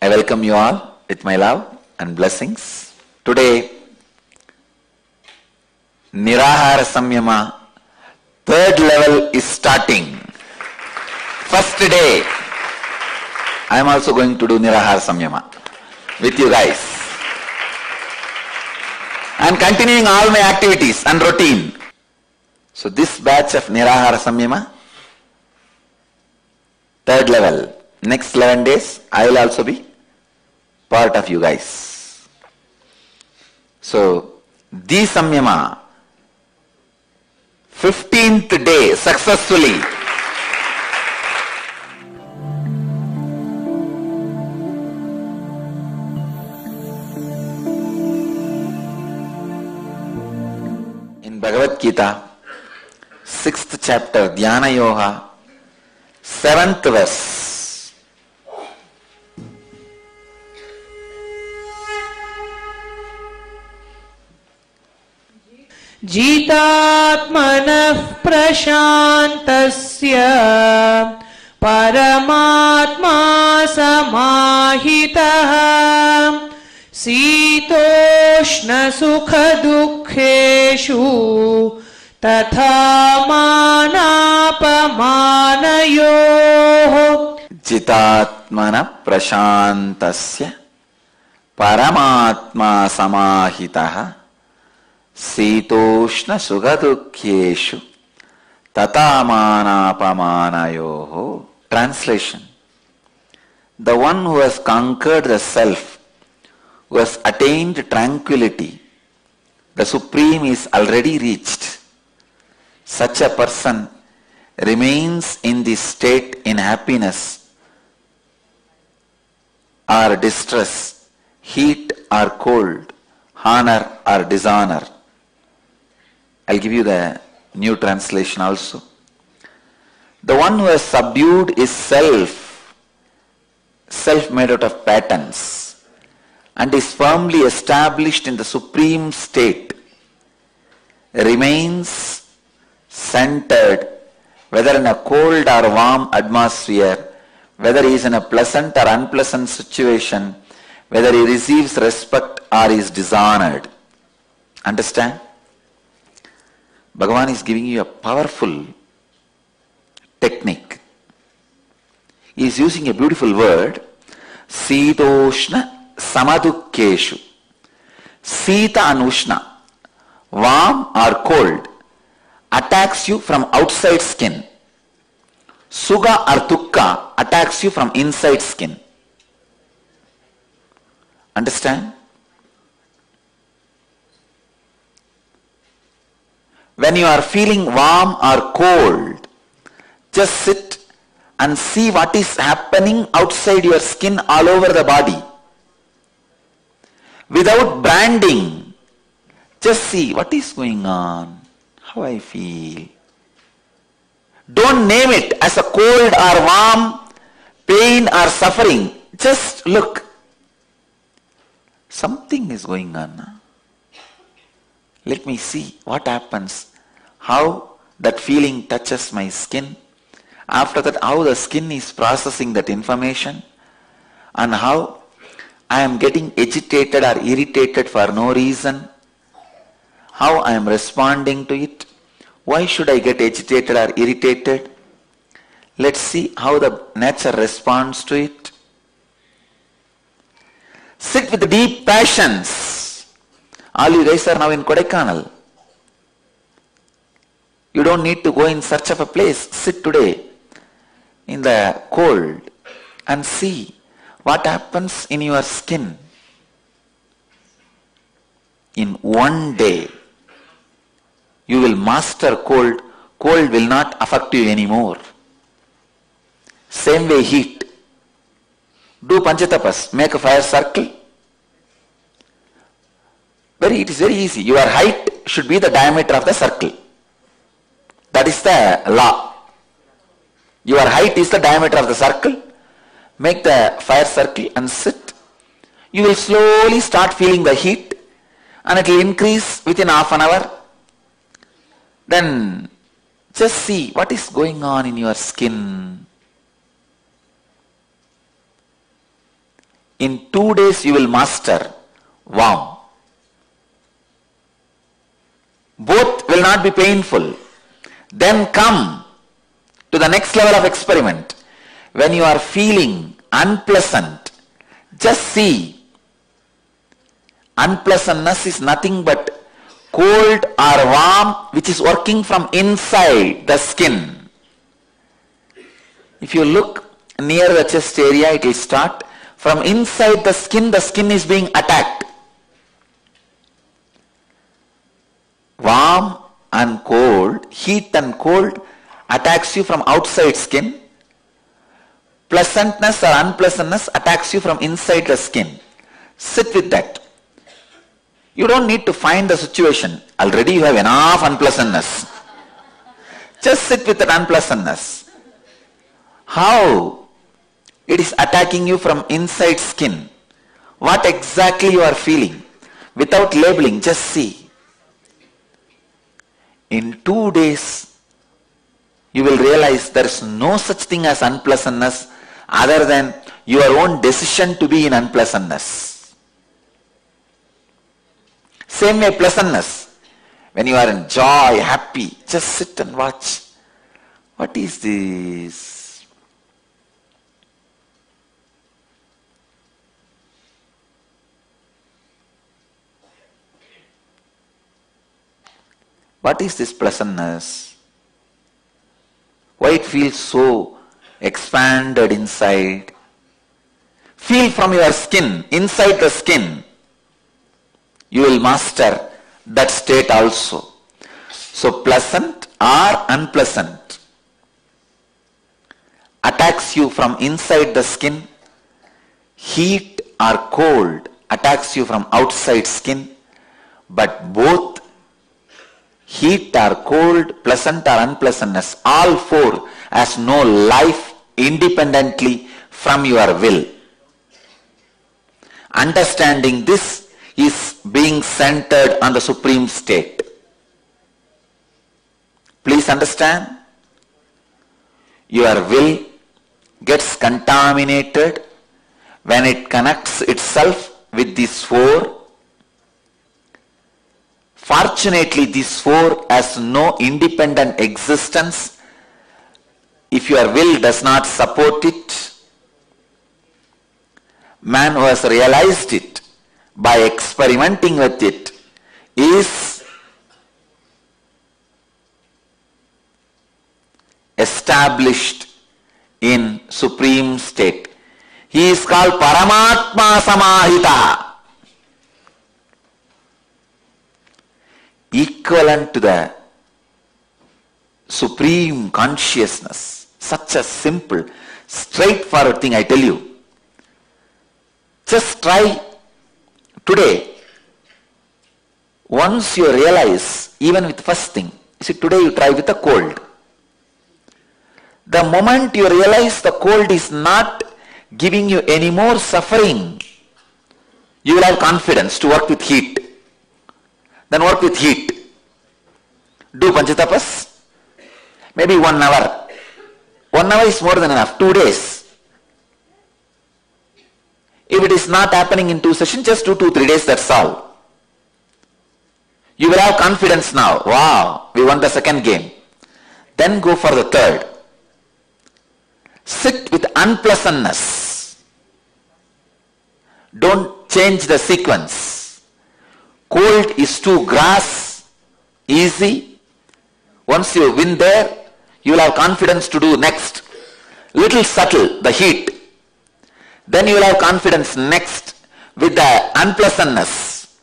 I welcome you all with my love and blessings. Today, Nirahara Samyama, third level is starting. First day, I am also going to do Nirahara Samyama with you guys. I am continuing all my activities and routine. So this batch of Nirahara Samyama, third level, next 11 days, I will also be part of you guys. So, the Samyama, 15th day, successfully. In Bhagavad Gita, 6th chapter, Dhyana Yoga, 7th verse. Jitatmanah prashantasya paramatma samahitah sitoshna sukha dukkheshu tatha manapamanayoh. Jitatmana prashantasya paramatma samahitah Sitoshna sugadukhyeshu tatamanaapamanayoho. Translation: the one who has conquered the self, who has attained tranquility, the supreme is already reached. Such a person remains in this state in happiness or distress, heat or cold, honor or dishonor. I'll give you the new translation also. The one who has subdued his self made out of patterns, and is firmly established in the supreme state, remains centered, whether in a cold or warm atmosphere, whether he is in a pleasant or unpleasant situation, whether he receives respect or is dishonored. Understand? Bhagavan is giving you a powerful technique. He is using a beautiful word, Sitoshna Samadukkeshu. Sita and Ushna, warm or cold, attacks you from outside skin. Sugha or Dukkha attacks you from inside skin. Understand? When you are feeling warm or cold, just sit and see what is happening outside your skin all over the body. Without branding, just see what is going on, how I feel. Don't name it as a cold or warm, pain or suffering. Just look. Something is going on. Let me see what happens, how that feeling touches my skin. After that, how the skin is processing that information, and how I am getting agitated or irritated for no reason. How I am responding to it. Why should I get agitated or irritated? Let's see how the nature responds to it. Sit with deep passions. All you guys are now in Kodaikanal. You don't need to go in search of a place. Sit today in the cold and see what happens in your skin. In one day, you will master cold. Cold will not affect you anymore. Same way heat. Do Panchatapas. Make a fire circle. It is very easy. Your height should be the diameter of the circle. That is the law. Your height is the diameter of the circle. Make the fire circle and sit. You will slowly start feeling the heat, and it will increase within half an hour. Then just see what is going on in your skin. In 2 days you will master warm. Both will not be painful. Then come to the next level of experiment. When you are feeling unpleasant, just see, unpleasantness is nothing but cold or warm which is working from inside the skin. If you look near the chest area, it will start from inside the skin is being attacked. Warm and cold, heat and cold attacks you from outside skin. Pleasantness or unpleasantness attacks you from inside the skin. Sit with that. You don't need to find the situation. Already you have enough unpleasantness. Just sit with that unpleasantness. How it is attacking you from inside skin. What exactly you are feeling. Without labeling, just see. In 2 days, you will realize there is no such thing as unpleasantness other than your own decision to be in unpleasantness. Same way pleasantness. When you are in joy, happy, just sit and watch. What is this? What is this pleasantness? Why it feels so expanded inside? Feel from your skin, inside the skin. You will master that state also. So pleasant or unpleasant attacks you from inside the skin. Heat or cold attacks you from outside skin. But both heat or cold, pleasant or unpleasantness, all four has no life independently from your will. Understanding this is being centered on the supreme state. Please understand, your will gets contaminated when it connects itself with these four. Fortunately, these four has no independent existence. If your will does not support it, man who has realized it by experimenting with it is established in supreme state. He is called Paramatma Samahita. Equivalent to the supreme consciousness. Such a simple, straightforward thing I tell you. Just try today. Once you realize, even with first thing, see, today you try with a cold. The moment you realize the cold is not giving you any more suffering, you will have confidence to work with heat. Then work with heat. Do Panchatapas. Maybe 1 hour. 1 hour is more than enough. 2 days. If it is not happening in 2 sessions, just do 2-3 days, that's all. You will have confidence now. Wow, we won the second game. Then go for the third. Sit with unpleasantness. Don't change the sequence. Cold is to grass, easy. Once you win there, you will have confidence to do next. Little subtle, the heat. Then you will have confidence next with the unpleasantness.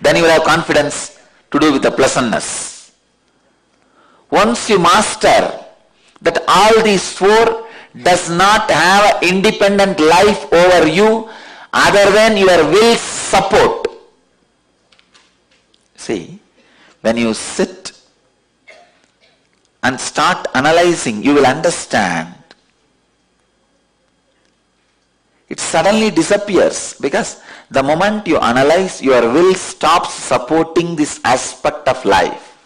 Then you will have confidence to do with the pleasantness. Once you master that all these four does not have an independent life over you other than your will's support. See, when you sit and start analyzing, you will understand. It suddenly disappears because the moment you analyze, your will stops supporting this aspect of life.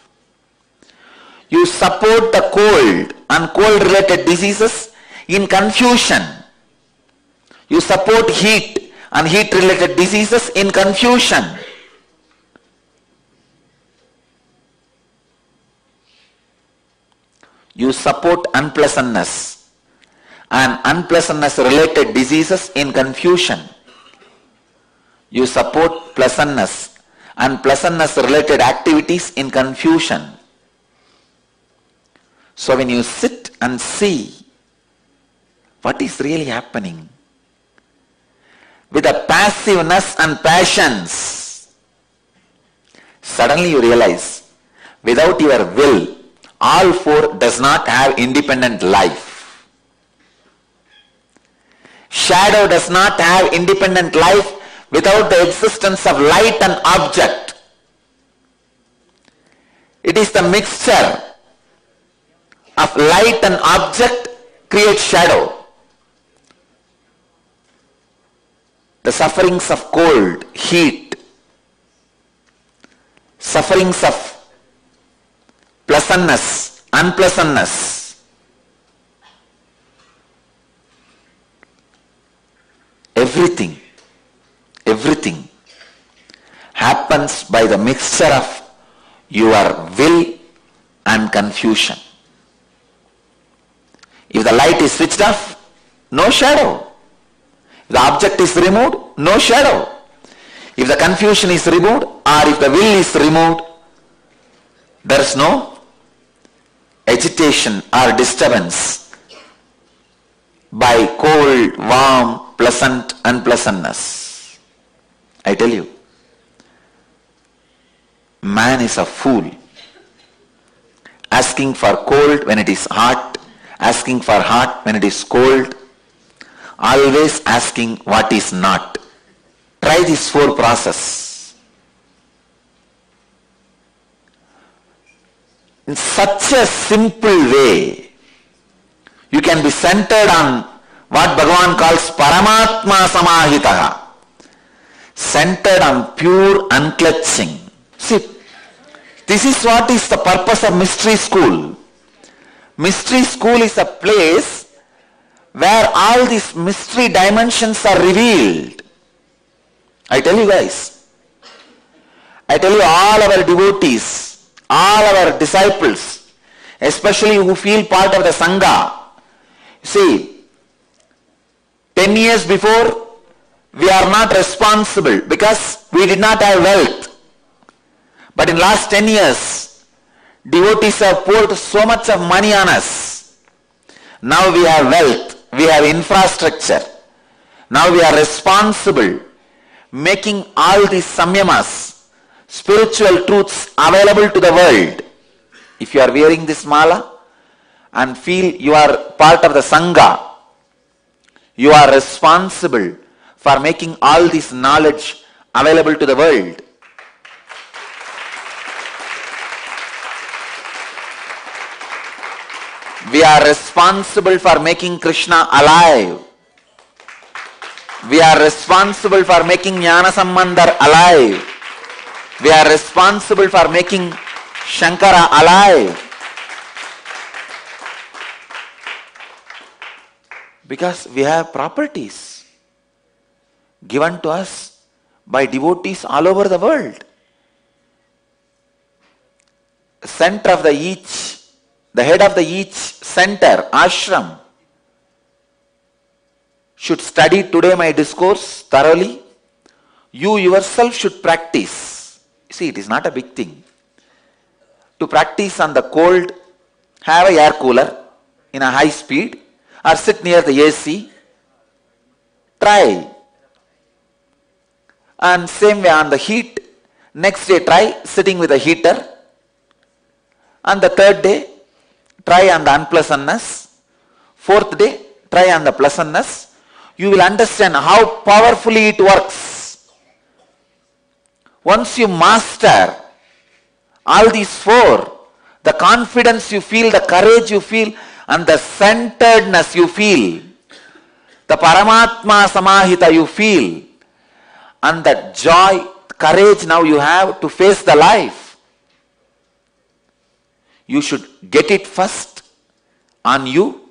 You support the cold and cold related diseases in confusion. You support heat and heat related diseases in confusion. You support unpleasantness and unpleasantness related diseases in confusion. You support pleasantness and pleasantness related activities in confusion. So when you sit and see what is really happening, with a passiveness and passions, suddenly you realize without your will, all four does not have independent life. Shadow does not have independent life without the existence of light and object. It is the mixture of light and object creates shadow. The sufferings of cold, heat, sufferings of pleasantness, unpleasantness, everything happens by the mixture of your will and confusion. If the light is switched off, no shadow. If the object is removed, no shadow. If the confusion is removed or if the will is removed, there is no agitation or disturbance by cold, warm, pleasant, unpleasantness. I tell you, man is a fool, asking for cold when it is hot, asking for hot when it is cold, always asking what is not. Try this four process. In such a simple way, you can be centered on what Bhagavan calls Paramatma Samahitaha. Centered on pure unclutching. See, this is what is the purpose of mystery school. Mystery school is a place where all these mystery dimensions are revealed. I tell you guys, I tell you all our devotees, all our disciples, especially who feel part of the Sangha. See, 10 years before, we are not responsible because we did not have wealth. But in last 10 years, devotees have poured so much of money on us. Now we have wealth, we have infrastructure. Now we are responsible, making all these samyamas, spiritual truths available to the world. If you are wearing this mala and feel you are part of the Sangha, you are responsible for making all this knowledge available to the world. We are responsible for making Krishna alive. We are responsible for making Jnana Sambandhar alive. We are responsible for making Shankara alive. Because we have properties given to us by devotees all over the world. Center of the head of each center, ashram, should study today my discourse thoroughly. You yourself should practice. See, it is not a big thing. To practice on the cold, have a air cooler in a high speed or sit near the AC. Try. And same way on the heat, next day try sitting with a heater. And the third day, try on the unpleasantness. Fourth day, try on the pleasantness. You will understand how powerfully it works. Once you master all these four, the confidence you feel, the courage you feel, and the centeredness you feel, the Paramatma Samahita you feel, and that joy, courage now you have to face the life. You should get it first on you,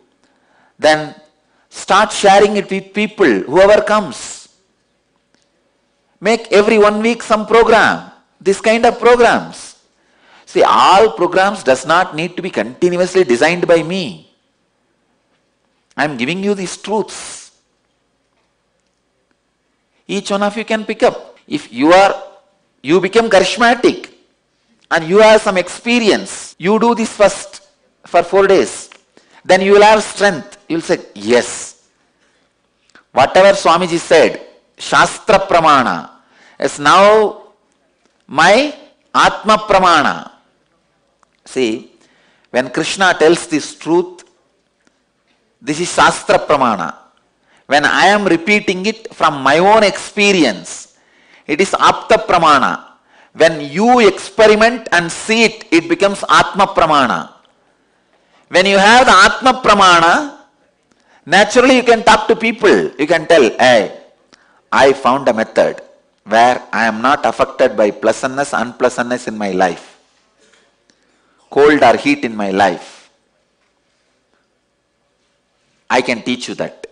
then start sharing it with people, whoever comes. Make every 1 week some program. This kind of programs. See, all programs does not need to be continuously designed by me. I am giving you these truths. Each one of you can pick up. If you become charismatic and you have some experience, you do this first for 4 days. Then you will have strength. You will say, yes. Whatever Swamiji said, Shastra Pramana, is now my Atma Pramana. See, when Krishna tells this truth, this is Shastra Pramana. When I am repeating it from my own experience, it is Apta Pramana. When you experiment and see it, it becomes Atma Pramana. When you have the Atma Pramana, naturally you can talk to people. You can tell, hey, I found a method where I am not affected by pleasantness, unpleasantness in my life. Cold or heat in my life. I can teach you that.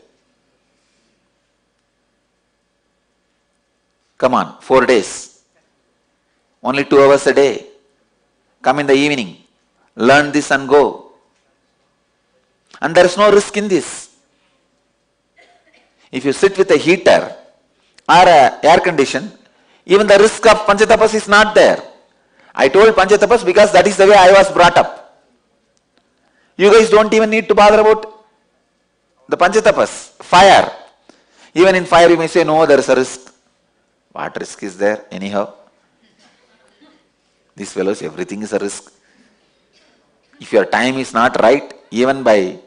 Come on, 4 days. Only 2 hours a day. Come in the evening. Learn this and go. And there is no risk in this. If you sit with a heater or a air condition, even the risk of Panchatapas is not there. I told Panchatapas because that is the way I was brought up. You guys don't even need to bother about the Panchatapas. Fire. Even in fire you may say, no, there is a risk. What risk is there anyhow? These fellows, everything is a risk. If your time is not right, even by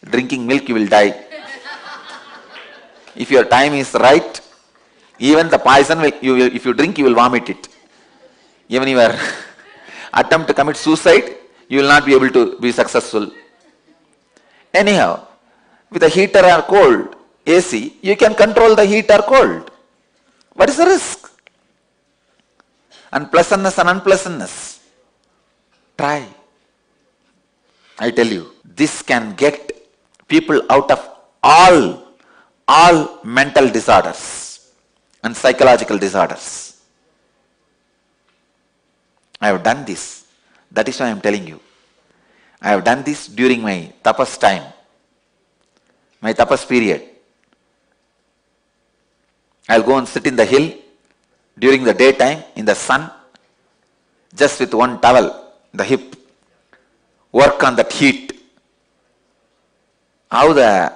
drinking milk you will die. If your time is right, even the poison, if you drink, you will vomit it. Even your attempt to commit suicide, you will not be able to be successful. Anyhow, with a heater or cold, AC, you can control the heat or cold. What is the risk? Unpleasantness and unpleasantness. Try. I tell you, this can get people out of all mental disorders and psychological disorders. I have done this. That is why I am telling you. I have done this during my tapas time, my tapas period. I will go and sit in the hill during the daytime in the sun, just with one towel, the hip, work on that heat. How the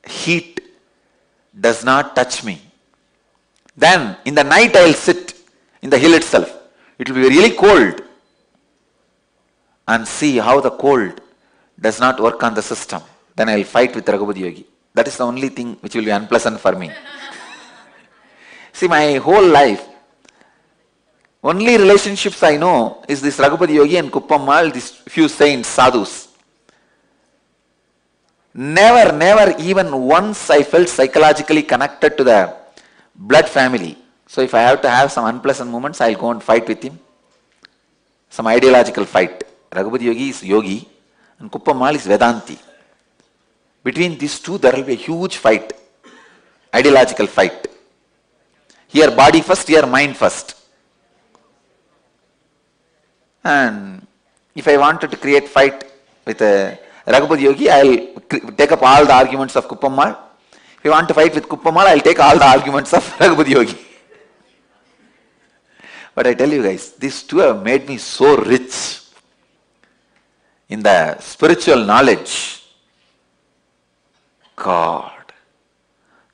heat does not touch me. Then in the night I will sit in the hill itself. It will be really cold. And see how the cold does not work on the system. Then I will fight with Raghupati Yogi. That is the only thing which will be unpleasant for me. See, my whole life, only relationships I know is this Raghupati Yogi and Kuppammal, these few saints, sadhus. Never even once I felt psychologically connected to the blood family. So if I have to have some unpleasant moments, I will go and fight with him. Some ideological fight. Raghupati Yogi is Yogi and Kuppammal is Vedanti. Between these two there will be a huge fight. Ideological fight. Here body first, here mind first. And if I wanted to create fight with Raghupati Yogi, I will take up all the arguments of Kuppammal. If you want to fight with Kuppammal, I will take all the arguments of Raghupati Yogi. But I tell you guys, these two have made me so rich in the spiritual knowledge. God,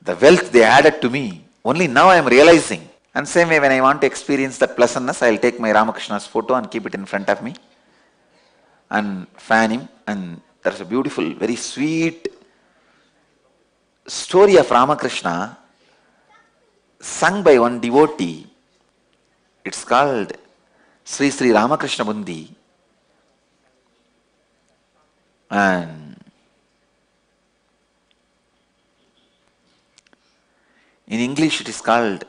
the wealth they added to me, only now I am realizing. And same way when I want to experience that pleasantness, I will take my Ramakrishna's photo and keep it in front of me and fan him. And there's a beautiful, very sweet story of Ramakrishna sung by one devotee. It's called Sri Sri Ramakrishna Bundi. And in English it is called,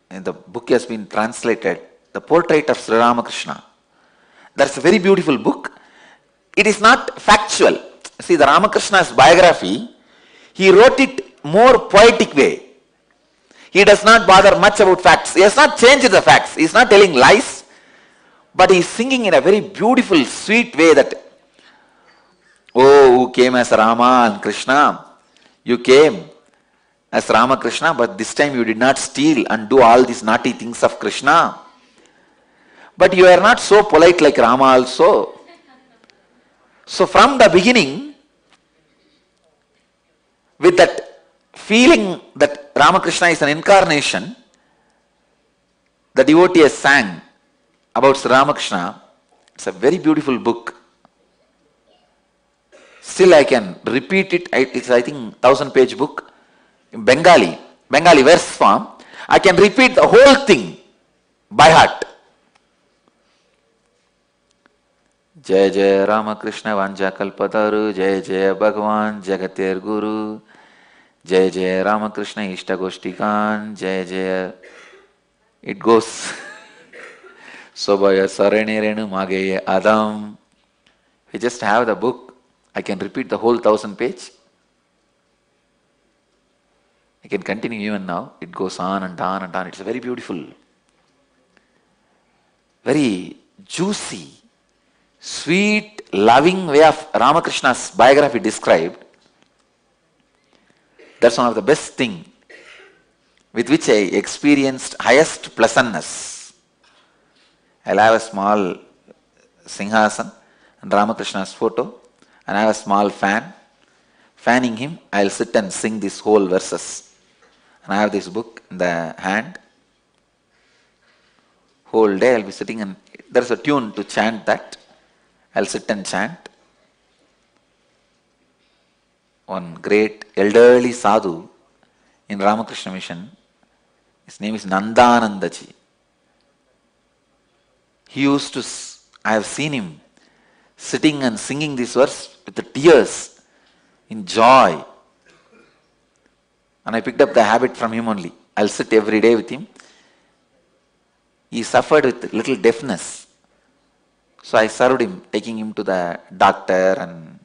and the book has been translated, The Portrait of Sri Ramakrishna. That's a very beautiful book. It is not factual. See, the Ramakrishna's biography, he wrote it more poetic way. He does not bother much about facts. He has not changed the facts. He is not telling lies. But he is singing in a very beautiful, sweet way that, oh, who came as Rama and Krishna? You came as Rama Krishna, but this time you did not steal and do all these naughty things of Krishna. But you are not so polite like Rama also. So from the beginning, with that feeling that Ramakrishna is an incarnation, the devotee has sang about Sri Ramakrishna. It's a very beautiful book. Still I can repeat it. It's I think 1000-page book in Bengali verse form. I can repeat the whole thing by heart. Jai Jai Ramakrishna Vanja Kalpataru, Jai Jai Bhagavan Jagatir Guru, Jai Jai Ramakrishna Ishta Goshtikan, Jai Jai. It goes. Sobaya Sarene Renu Mageye Adam. We just have the book. I can repeat the whole 1000-page. I can continue even now. It goes on and on and on. It's a very beautiful, very juicy, sweet, loving way of Ramakrishna's biography described. That's one of the best things with which I experienced highest pleasantness. I'll have a small Singhasan and Ramakrishna's photo, and I have a small fan. Fanning him, I'll sit and sing these whole verses. And I have this book in the hand. Whole day I'll be sitting, and there's a tune to chant that. I'll sit and chant. One great elderly sadhu in Ramakrishna Mission, his name is Nandanandaji. He used to, I have seen him sitting and singing this verse with the tears in joy. And I picked up the habit from him only. I'll sit every day with him. He suffered with little deafness. So I served him, taking him to the doctor and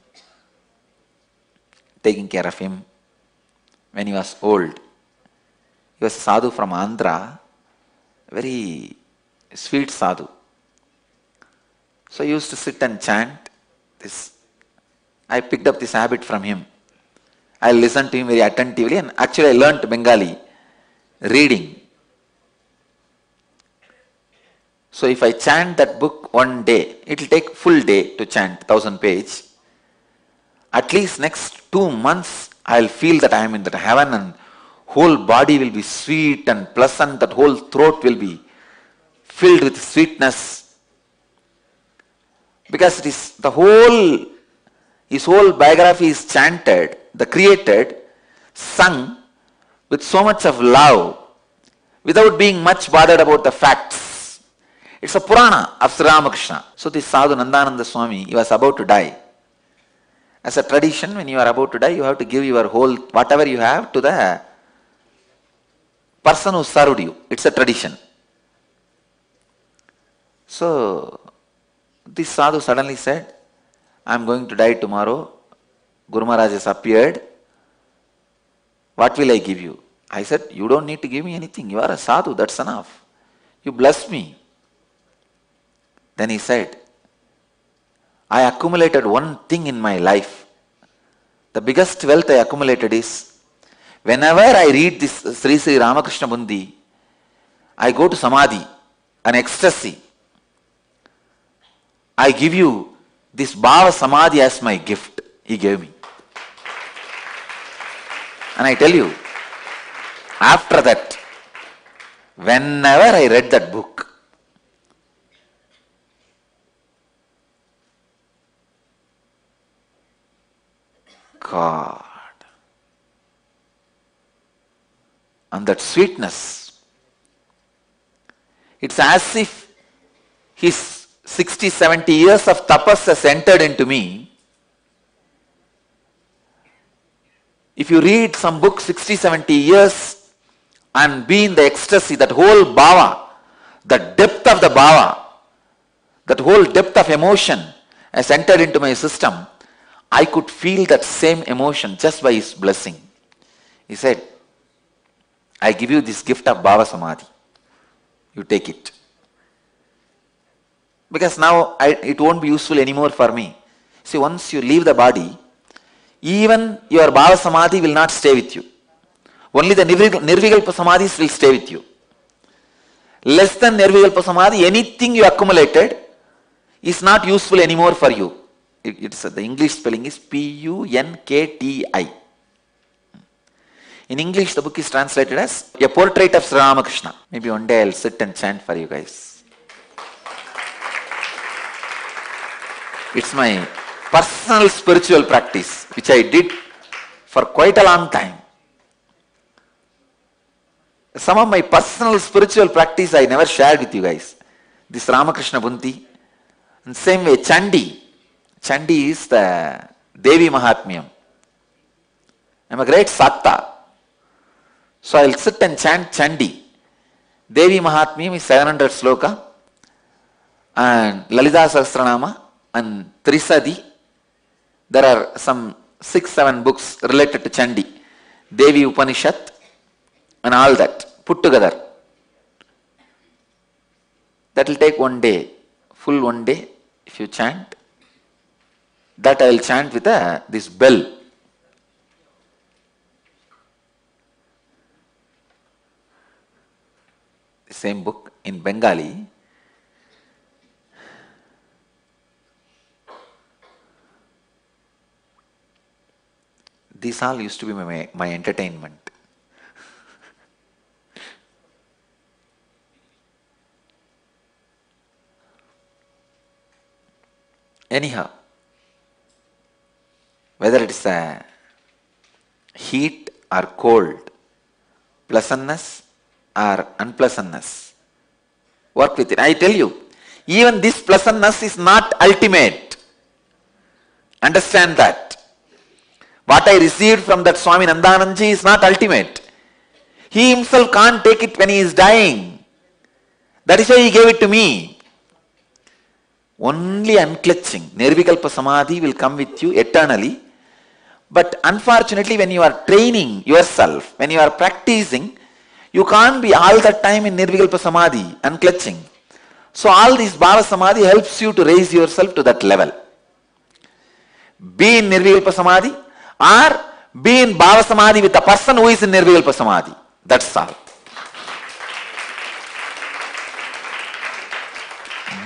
taking care of him when he was old. He was a sadhu from Andhra, very sweet sadhu. So I used to sit and chant this. I picked up this habit from him. I listened to him very attentively, and actually I learnt Bengali reading. So if I chant that book one day, it will take full day to chant 1000-page. At least next 2 months I will feel that I am in that heaven, and whole body will be sweet and pleasant, that whole throat will be filled with sweetness. Because it is the whole, his whole biography is chanted, the created, sung with so much of love, without being much bothered about the facts. It's a Purana of Sri Ramakrishna. So this Sadhu Nandananda Swami, he was about to die. As a tradition, when you are about to die, you have to give your whole, whatever you have, to the person who served you. It's a tradition. So this Sadhu suddenly said, I am going to die tomorrow. Guru Maharaj has appeared. What will I give you? I said, you don't need to give me anything. You are a sadhu, that's enough. You bless me. Then he said, I accumulated one thing in my life. The biggest wealth I accumulated is, whenever I read this Sri Sri Ramakrishna Bundi, I go to Samadhi, an ecstasy. I give you this Bhava Samadhi as my gift. He gave me. And I tell you, after that, whenever I read that book, God, and that sweetness, it's as if his 60-70 years of tapas has entered into me. If you read some book 60-70 years and be in the ecstasy, that whole bhava, the depth of the bhava, that whole depth of emotion has entered into my system, I could feel that same emotion just by his blessing. He said, I give you this gift of Bhava Samadhi. You take it. Because now it won't be useful anymore for me. See, once you leave the body, even your Bhava Samadhi will not stay with you. Only the Nirvikalpa Samadhis will stay with you. Less than Nirvikalpa Samadhi, anything you accumulated is not useful anymore for you. The English spelling is P-U-N-K-T-I. In English, the book is translated as A Portrait of Sri Ramakrishna. Maybe one day I'll sit and chant for you guys. It's my personal spiritual practice, which I did for quite a long time. Some of my personal spiritual practice I never shared with you guys. This Ramakrishna Bunti. And same way, Chandi. Chandi is the Devi Mahatmyam. I'm a great Sakta. So I'll sit and chant Chandi. Devi Mahatmyam is 700 sloka. And Lalita Sahasranama and Trisadi. There are some 6-7 books related to Chandi. Devi Upanishad and all that put together. That will take one day, full one day if you chant. That I will chant with this bell. The same book in Bengali. These all used to be my entertainment. Anyhow, whether it is a heat or cold, pleasantness or unpleasantness, work with it. I tell you, even this pleasantness is not ultimate. Understand that. What I received from that Swami Nandanandji is not ultimate. He himself can't take it when he is dying. That is why he gave it to me. Only unclutching, Nirvikalpa Samadhi will come with you eternally. But unfortunately, when you are training yourself, when you are practicing, you can't be all the time in Nirvikalpa Samadhi, unclutching. So all this Bhava Samadhi helps you to raise yourself to that level. Be in Nirvikalpa Samadhi or be in Bhava Samadhi with a person who is in Nirvikalpa Samadhi. That's all.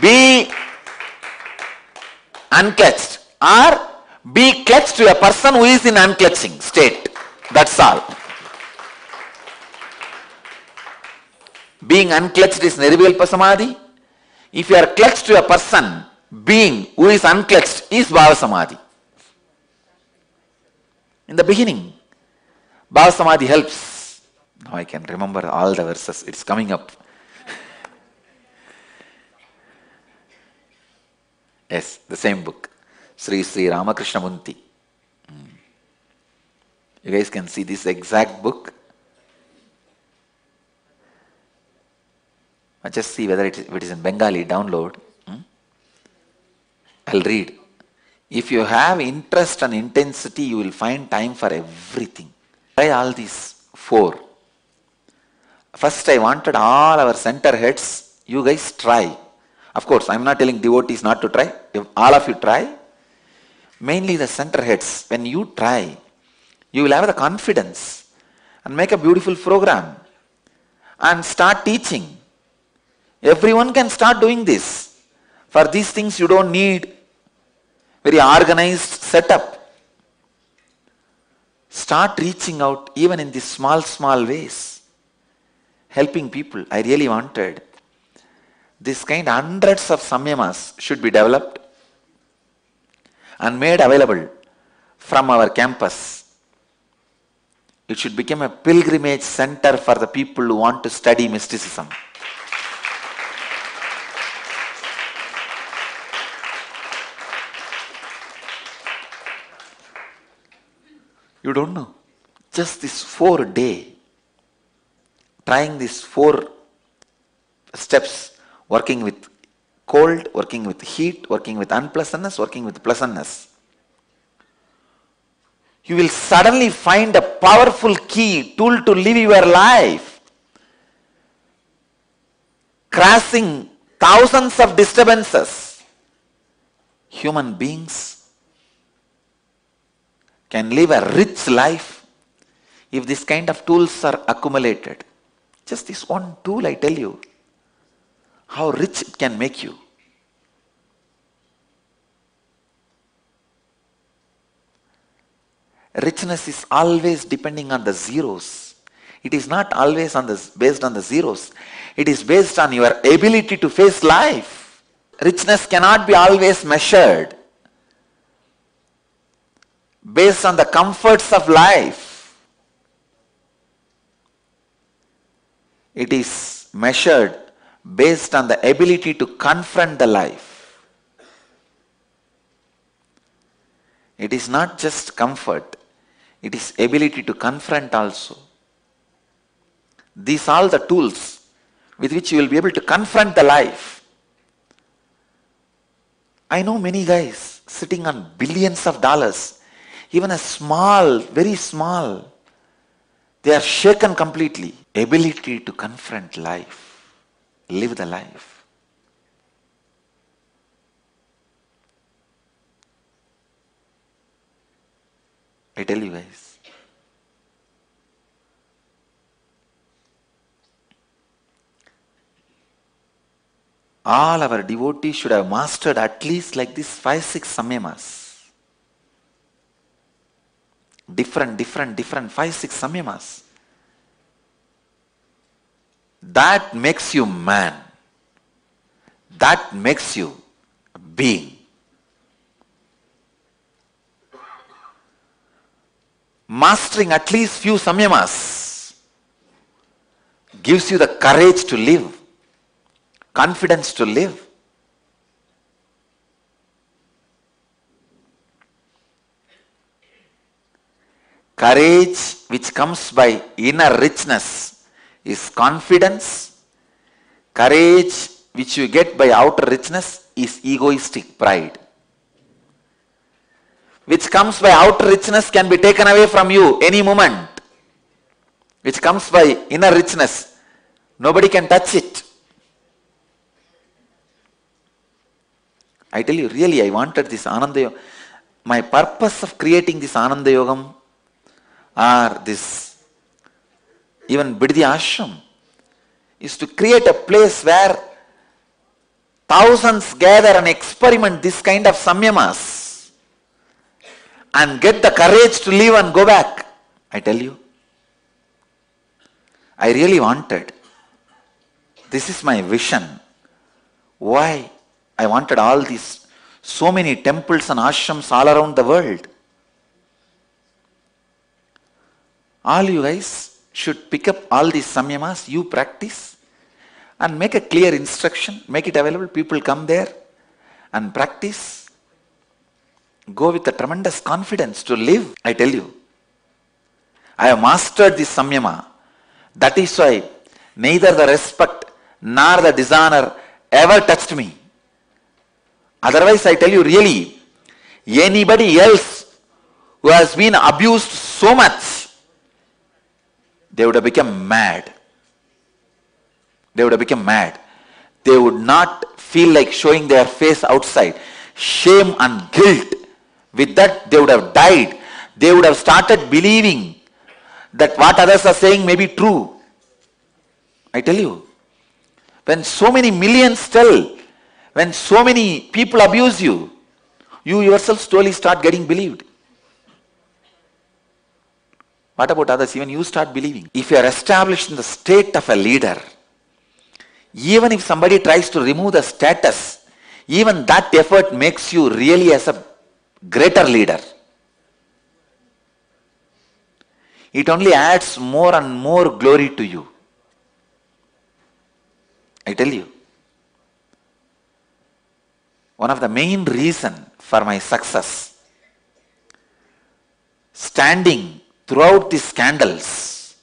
Be unclutched or be clutched to a person who is in unclutching state. That's all. Being unclutched is Nirvikalpa Samadhi. If you are clutched to a person, being who is unclutched is Bhava Samadhi. In the beginning, Bhava Samadhi helps. Now I can remember all the verses. It's coming up. Yes, the same book. Sri Ramakrishna Munti. You guys can see this exact book. Just see whether if it is in Bengali, download. I'll read. If you have interest and intensity, you will find time for everything. Try all these 4. First, I wanted all our center heads, you guys try. Of course, I'm not telling devotees not to try. If all of you try, mainly the center heads, when you try, you will have the confidence and make a beautiful program and start teaching. Everyone can start doing this. For these things, you don't need very organized setup. Start reaching out even in these small ways. Helping people. I really wanted this kind, hundreds of samyamas should be developed and made available from our campus. It should become a pilgrimage center for the people who want to study mysticism. You don't know. Just this 4 day, trying these 4 steps, working with cold, working with heat, working with unpleasantness, working with pleasantness. you will suddenly find a powerful key, tool to live your life. Crossing thousands of disturbances. Human beings can live a rich life if this kind of tools are accumulated. Just this one tool, I tell you, how rich it can make you. Richness is always depending on the zeros. It is not always based on the zeros. It is based on your ability to face life. Richness cannot be always measured based on the comforts of life. It is measured based on the ability to confront the life. It is not just comfort. It is ability to confront also. These are the tools with which you will be able to confront the life. I know many guys sitting on billions of dollars, even a small, very small, they are shaken completely. Ability to confront life, live the life. I tell you guys, all our devotees should have mastered at least like this 5-6 samyamas. Different 5-6 samyamas. That makes you man. That makes you a being. Mastering at least few samyamas gives you the courage to live, confidence to live. Courage which comes by inner richness is confidence. Courage which you get by outer richness is egoistic pride. Which comes by outer richness can be taken away from you any moment. Which comes by inner richness, nobody can touch it. I tell you, really, I wanted this Ananda Yoga. My purpose of creating this Ananda Yogam or this even Biddi Ashram is to create a place where thousands gather and experiment this kind of samyamas and get the courage to leave and go back. I tell you, I really wanted. This is my vision. Why? I wanted all these, so many temples and ashrams all around the world. All you guys should pick up all these samyamas, you practice and make a clear instruction, make it available, people come there and practice. Go with a tremendous confidence to live, I tell you. I have mastered this samyama. That is why neither the respect nor the dishonor ever touched me. Otherwise, I tell you really, anybody else who has been abused so much, they would have become mad. They would have become mad. They would not feel like showing their face outside. Shame and guilt. With that, they would have died. They would have started believing that what others are saying may be true. I tell you, when so many millions tell, when so many people abuse you, you yourself slowly start getting believed. What about others? Even you start believing. If you are established in the state of a leader, even if somebody tries to remove the status, even that effort makes you really as a greater leader. It only adds more and more glory to you. I tell you, one of the main reasons for my success, standing throughout the scandals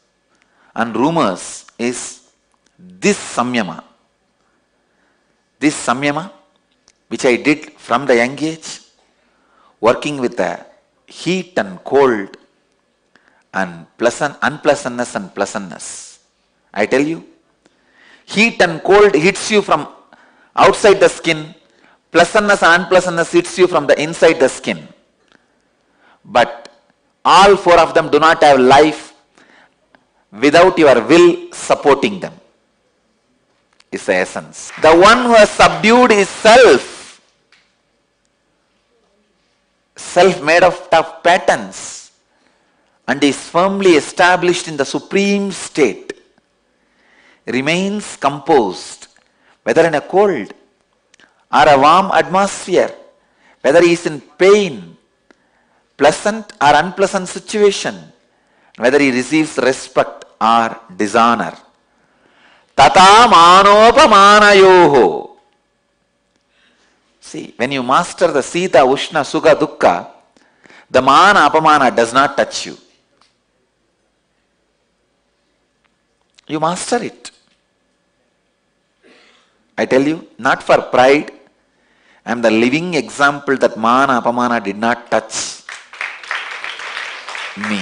and rumors, is this samyama. This samyama, which I did from the young age, working with the heat and cold and unpleasantness and pleasantness. I tell you, heat and cold hits you from outside the skin, pleasantness and unpleasantness hits you from the inside the skin. But all four of them do not have life without your will supporting them. Is the essence. The one who has subdued his self made of tough patterns, and is firmly established in the supreme state, remains composed, whether in a cold or a warm atmosphere, whether he is in pain, pleasant or unpleasant situation, whether he receives respect or dishonor. Tata manopamanayoho. See, when you master the Sita, Ushna, Sukha, Dukkha, the mana, apamana does not touch you. You master it. I tell you, not for pride, I am the living example that mana, apamana did not touch me.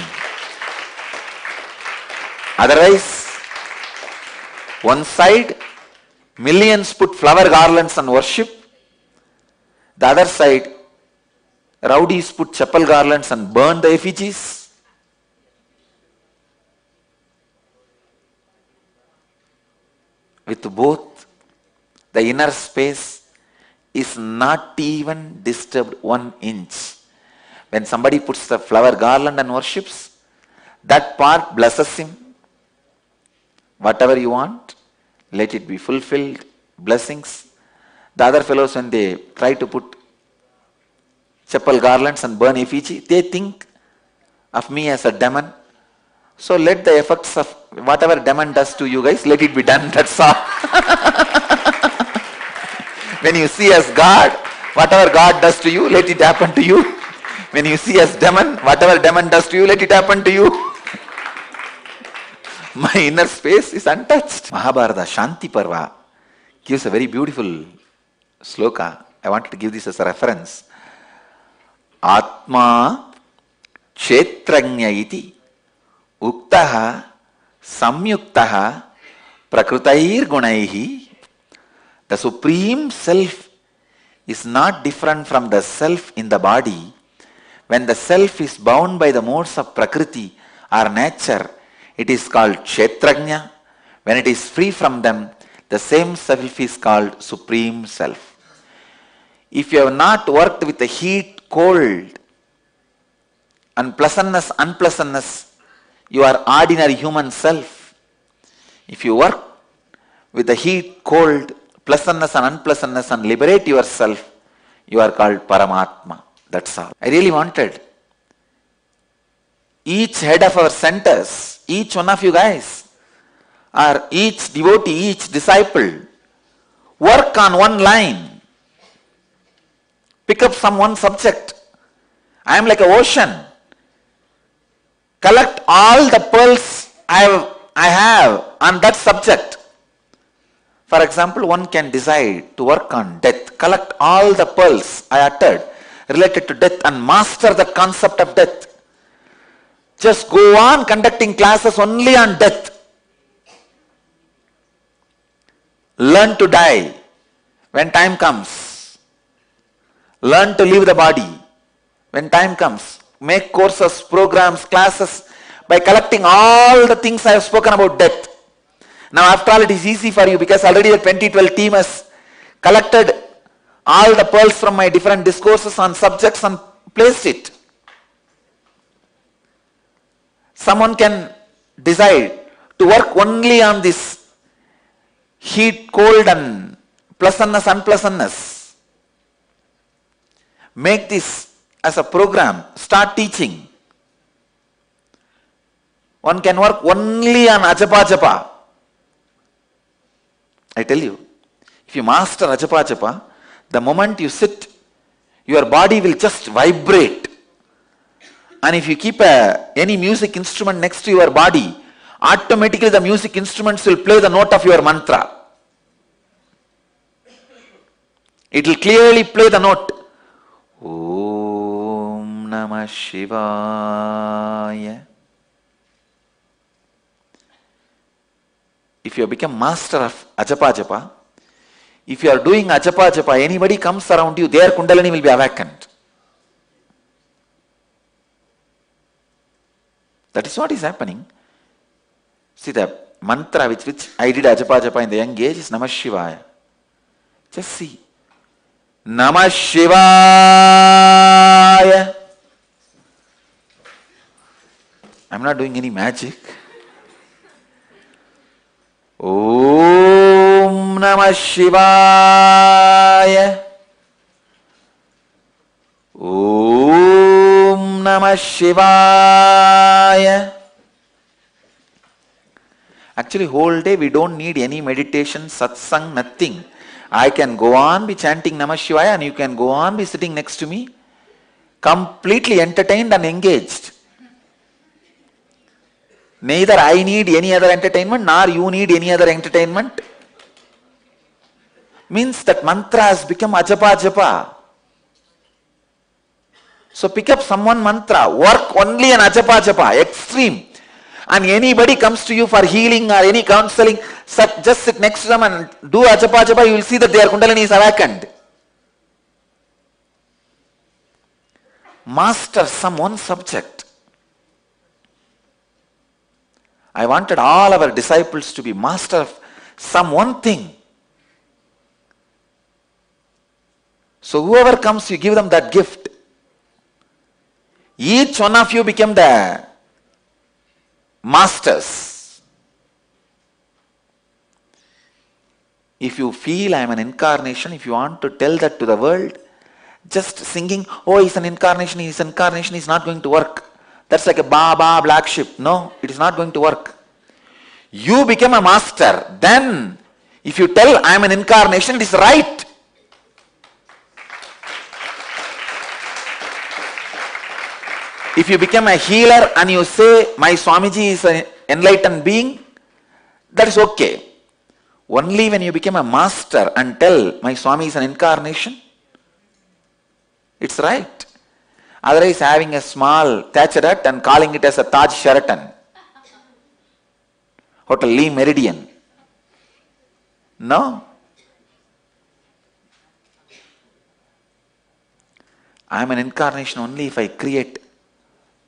Otherwise, one side, millions put flower garlands and worship. The other side, rowdies put chapel garlands and burn the effigies. With both, the inner space is not even disturbed 1 inch. When somebody puts the flower garland and worships, that part blesses him. Whatever you want, let it be fulfilled, blessings. The other fellows, when they try to put chapel garlands and burn effigy, they think of me as a demon. So let the effects of whatever demon does to you guys, let it be done, that's all. When you see as God, whatever God does to you, let it happen to you. When you see as demon, whatever demon does to you, let it happen to you. My inner space is untouched. Mahabharata Shanti Parva gives a very beautiful sloka. I wanted to give this as a reference. Atma kshetranya iti uktaha samyuktaha prakrutair gunaihi. The Supreme Self is not different from the Self in the body. When the Self is bound by the modes of Prakriti or nature, it is called Kshetrajna. When it is free from them, the same Self is called Supreme Self. If you have not worked with the heat, cold, and pleasantness, unpleasantness, you are ordinary human self. If you work with the heat, cold, pleasantness and unpleasantness and liberate yourself, you are called Paramatma. That's all. I really wanted each head of our centers, each one of you guys, or each devotee, each disciple, work on one line. Pick up some one subject. I am like an ocean. Collect all the pearls I have on that subject. For example, one can decide to work on death. Collect all the pearls I uttered related to death and master the concept of death. Just go on conducting classes only on death. Learn to die when time comes. Learn to leave the body when time comes. Make courses, programs, classes by collecting all the things I have spoken about death. Now after all, it is easy for you because already the 2012 team has collected all the pearls from my different discourses on subjects and placed it. Someone can decide to work only on this heat, cold and pleasantness, unpleasantness. Make this as a program. Start teaching. One can work only on Ajapa Japa. I tell you, if you master Ajapa Japa, the moment you sit, your body will just vibrate. And if you keep any music instrument next to your body, automatically the music instruments will play the note of your mantra. It will clearly play the note. Om Namo Namah Shivaya. If you become master of Ajapa Japa, if you are doing Ajapa Japa, anybody comes around you, their Kundalini will be awakened. That is what is happening. See, the mantra with which I did Ajapa Japa in the young age is Namah Shivaya. Just see. Namah Shivaya. I'm not doing any magic. Om Namah Shivaya. Om Namah Shivaya. Actually, whole day we don't need any meditation, satsang, nothing. I can go on be chanting Namah Shivaya and you can go on be sitting next to me, completely entertained and engaged. Neither I need any other entertainment nor you need any other entertainment. Means that mantra has become Ajapa Japa. So pick up someone mantra, work only on Ajapa Japa, extreme. And anybody comes to you for healing or any counseling, just sit next to them and do Ajapa Japa, you will see that their Kundalini is awakened. Master some one subject. I wanted all our disciples to be master of some one thing. So whoever comes, you give them that gift. Each one of you became the masters. If you feel I am an incarnation, if you want to tell that to the world, just singing, oh, he's an incarnation, he's not going to work. That's like a Baba black sheep. No, it is not going to work. You become a master. Then, if you tell I am an incarnation, it is right. If you become a healer and you say, my Swamiji is an enlightened being, that is okay. Only when you become a master and tell, my Swami is an incarnation, it's right. Otherwise, having a small thatched hut and calling it as a Taj Sheraton, Hotel Lee Meridian. No. I am an incarnation only if I create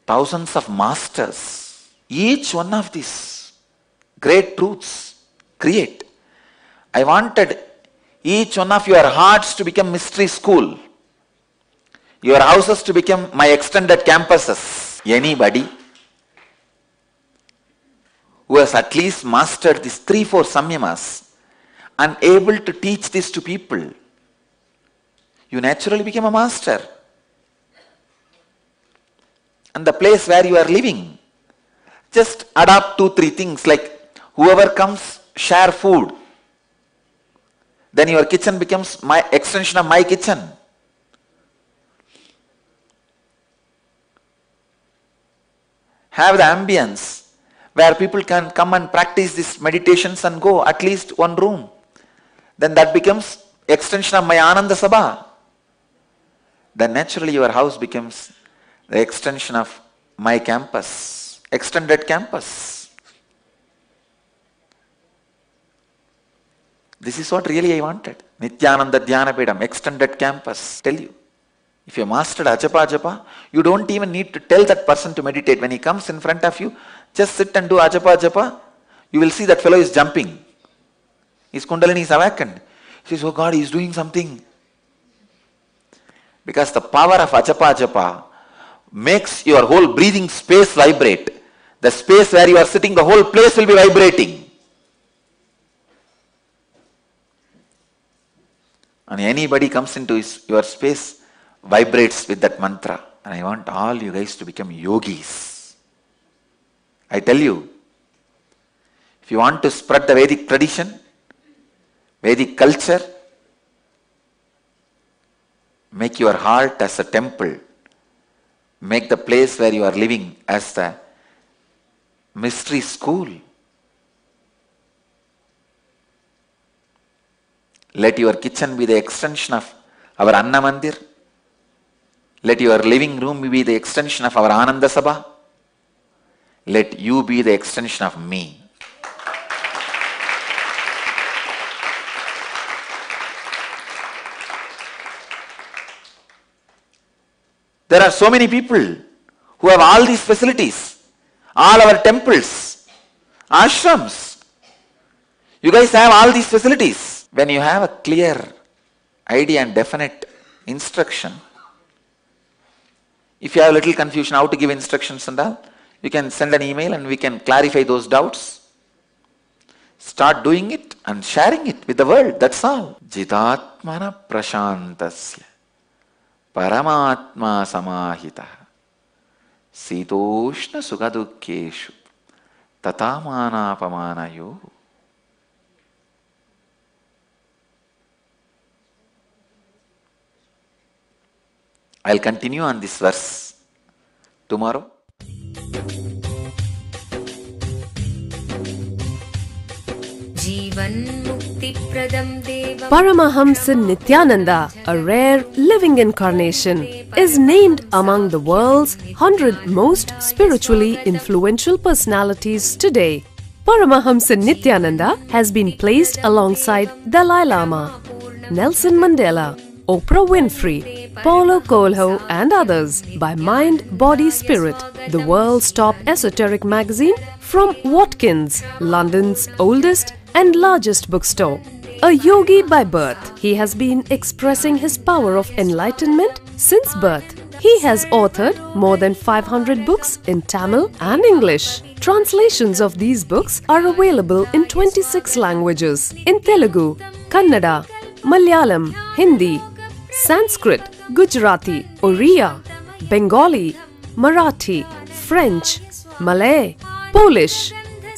thousands of masters. Each one of these great truths create. I wanted each one of your hearts to become mystery school. Your houses to become my extended campuses. Anybody who has at least mastered these 3-4 samyamas and able to teach this to people, you naturally become a master. And the place where you are living, just adopt 2-3 things like whoever comes, share food. Then your kitchen becomes my extension of my kitchen. Have the ambience where people can come and practice these meditations and go at least one room. Then that becomes extension of my Ananda Sabha. Then naturally your house becomes the extension of my campus, extended campus. This is what really I wanted. Nityananda Dhyana Pedam, extended campus. Tell you. If you mastered Ajapa Japa, you don't even need to tell that person to meditate. When he comes in front of you, just sit and do Ajapa Japa. You will see that fellow is jumping. His Kundalini is awakened. He says, oh God, he is doing something. Because the power of Ajapa Japa makes your whole breathing space vibrate. The space where you are sitting, the whole place will be vibrating. And anybody comes into your space, vibrates with that mantra. And I want all you guys to become yogis. I tell you, if you want to spread the Vedic tradition, Vedic culture, make your heart as a temple. Make the place where you are living as the mystery school. Let your kitchen be the extension of our Anna Mandir. Let your living room be the extension of our Ananda Sabha. Let you be the extension of me. There are so many people who have all these facilities, all our temples, ashrams. You guys have all these facilities. When you have a clear idea and definite instruction, if you have a little confusion how to give instructions and all, you can send an email and we can clarify those doubts. Start doing it and sharing it with the world, that's all. Jitatmana prashantasya Paramatma samahita Sitoshna sugadukkeshu tatamana pamanayo. I'll continue on this verse tomorrow. Paramahamsa Nityananda, a rare living incarnation, is named among the world's 100 most spiritually influential personalities today. Paramahamsa Nityananda has been placed alongside Dalai Lama, Nelson Mandela, Oprah Winfrey, Paulo Coelho and others by Mind, Body, Spirit, the world's top esoteric magazine from Watkins, London's oldest and largest bookstore. A yogi by birth, he has been expressing his power of enlightenment since birth. He has authored more than 500 books in Tamil and English. Translations of these books are available in 26 languages in Telugu, Kannada, Malayalam, Hindi, Sanskrit, Gujarati, Oriya, Bengali, Marathi, French, Malay, Polish,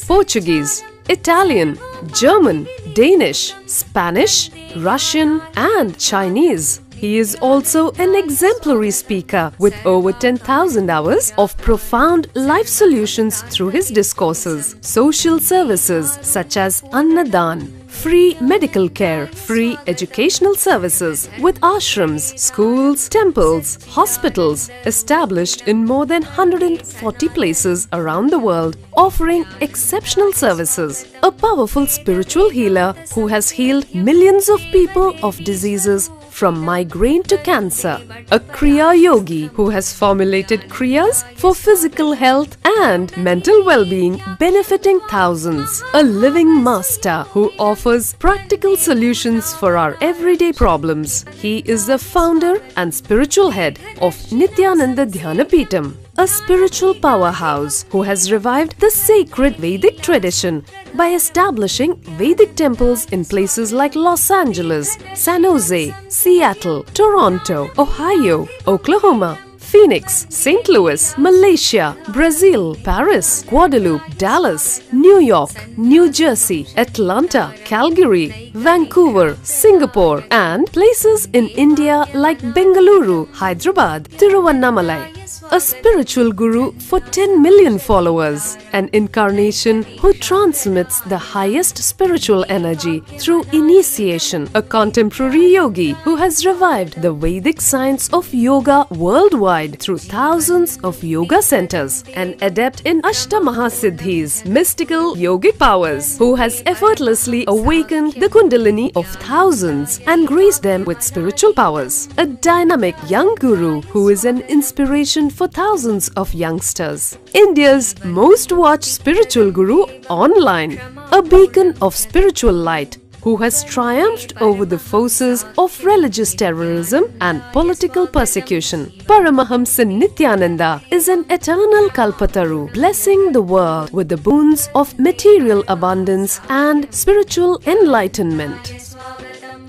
Portuguese, Italian, German, Danish, Spanish, Russian and Chinese. He is also an exemplary speaker with over 10,000 hours of profound life solutions through his discourses. Social services such as Annadan, free medical care, free educational services with ashrams, schools, temples, hospitals established in more than 140 places around the world, offering exceptional services. A powerful spiritual healer who has healed millions of people of diseases from migraine to cancer. A Kriya Yogi who has formulated Kriyas for physical health and mental well-being, benefiting thousands. A living master who offers practical solutions for our everyday problems. He is the founder and spiritual head of Nityananda Dhyanapitham, a spiritual powerhouse who has revived the sacred Vedic tradition by establishing Vedic temples in places like Los Angeles, San Jose, Seattle, Toronto, Ohio, Oklahoma, Phoenix, St. Louis, Malaysia, Brazil, Paris, Guadeloupe, Dallas, New York, New Jersey, Atlanta, Calgary, Vancouver, Singapore, and places in India like Bengaluru, Hyderabad, Tiruvannamalai. A spiritual guru for 10 million followers, an incarnation who transmits the highest spiritual energy through initiation, a contemporary yogi who has revived the Vedic science of yoga worldwide through thousands of yoga centers, an adept in Ashtamahasiddhis, mystical yogic powers, who has effortlessly awakened the Kundalini of thousands and graced them with spiritual powers, a dynamic young guru who is an inspiration for thousands of youngsters. India's most watched spiritual guru online, a beacon of spiritual light who has triumphed over the forces of religious terrorism and political persecution. Paramahamsa Nityananda is an eternal Kalpataru, blessing the world with the boons of material abundance and spiritual enlightenment.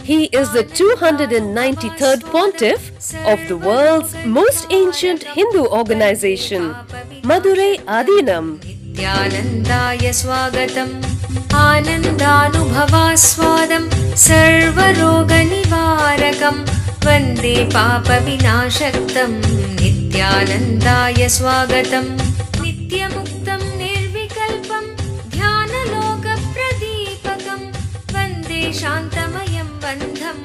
He is the 293rd Pontiff of the world's most ancient Hindu organization, Madurai Adinam. Nityanandaya swagatam, Anandanubhavaswadam, Sarvaroga nivarakam, Vande papa vinashaktam. Nityanandaya swagatam, Nityamuktam nirvikalpam, Dhyanaloka pradipakam, Vande shantamayam bandham.